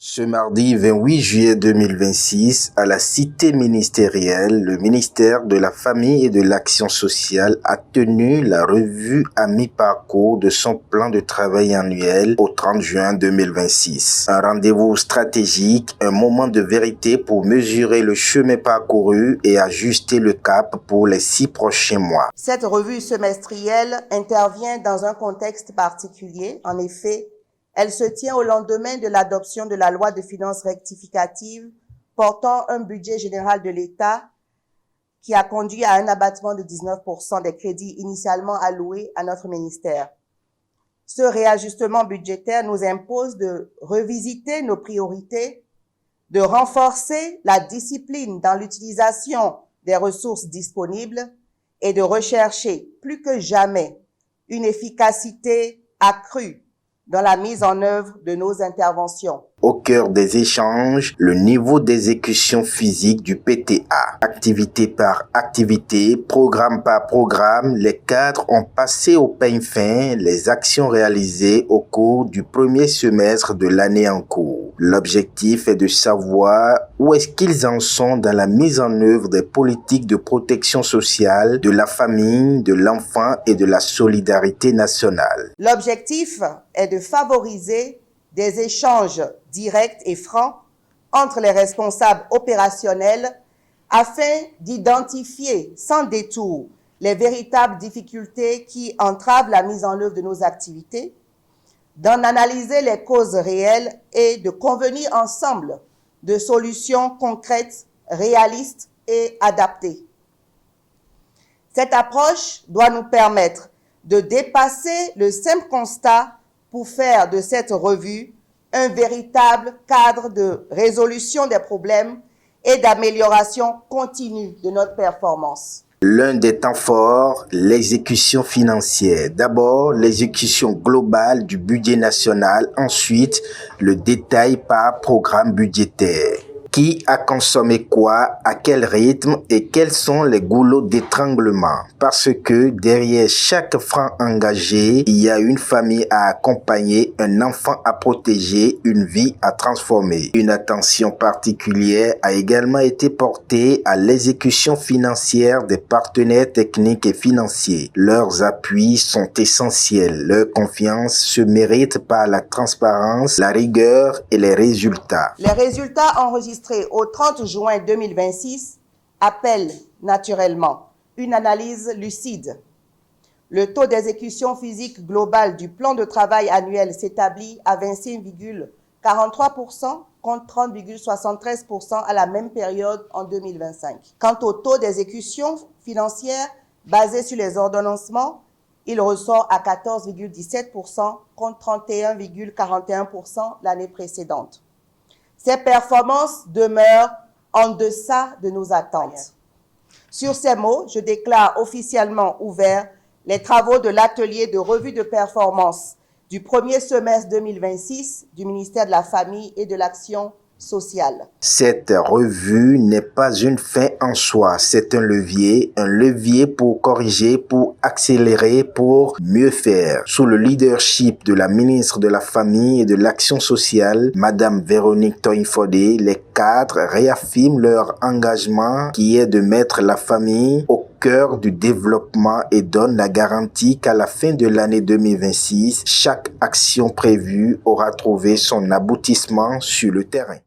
Ce mardi 28 juillet 2026, à la cité ministérielle, le ministère de la Famille et de l'Action sociale a tenu la revue à mi-parcours de son plan de travail annuel au 30 juin 2026. Un rendez-vous stratégique, un moment de vérité pour mesurer le chemin parcouru et ajuster le cap pour les 6 prochains mois. Cette revue semestrielle intervient dans un contexte particulier. En effet, elle se tient au lendemain de l'adoption de la loi de finances rectificative portant un budget général de l'État qui a conduit à un abattement de 19% des crédits initialement alloués à notre ministère. Ce réajustement budgétaire nous impose de revisiter nos priorités, de renforcer la discipline dans l'utilisation des ressources disponibles et de rechercher plus que jamais une efficacité accrue dans la mise en œuvre de nos interventions. Au cœur des échanges, le niveau d'exécution physique du PTA. Activité par activité, programme par programme, les cadres ont passé au peigne fin les actions réalisées au cours du premier semestre de l'année en cours. L'objectif est de savoir où est-ce qu'ils en sont dans la mise en œuvre des politiques de protection sociale, de la famille, de l'enfant et de la solidarité nationale. L'objectif est de favoriser des échanges directs et francs entre les responsables opérationnels afin d'identifier sans détour les véritables difficultés qui entravent la mise en œuvre de nos activités, d'en analyser les causes réelles et de convenir ensemble de solutions concrètes, réalistes et adaptées. Cette approche doit nous permettre de dépasser le simple constat pour faire de cette revue un véritable cadre de résolution des problèmes et d'amélioration continue de notre performance. L'un des temps forts, l'exécution financière. D'abord, l'exécution globale du budget national. Ensuite, le détail par programme budgétaire. Qui a consommé quoi, à quel rythme et quels sont les goulots d'étranglement. Parce que derrière chaque franc engagé, il y a une famille à accompagner, un enfant à protéger, une vie à transformer. Une attention particulière a également été portée à l'exécution financière des partenaires techniques et financiers. Leurs appuis sont essentiels. Leur confiance se mérite par la transparence, la rigueur et les résultats. Les résultats enregistrés au 30 juin 2026 appellent naturellement une analyse lucide. Le taux d'exécution physique globale du plan de travail annuel s'établit à 25,43% contre 30,73% à la même période en 2025. Quant au taux d'exécution financière basé sur les ordonnancements, il ressort à 14,17% contre 31,41% l'année précédente. Ces performances demeurent en deçà de nos attentes. Sur ces mots, je déclare officiellement ouverts les travaux de l'atelier de revue de performance du premier semestre 2026 du ministère de la Famille et de l'Action sociale. Cette revue n'est pas une fin en soi, c'est un levier pour corriger, pour accélérer, pour mieux faire. Sous le leadership de la ministre de la Famille et de l'Action sociale, Madame Véronique Toyin-Fodé, les cadres réaffirment leur engagement qui est de mettre la famille au cœur du développement et donnent la garantie qu'à la fin de l'année 2026, chaque action prévue aura trouvé son aboutissement sur le terrain.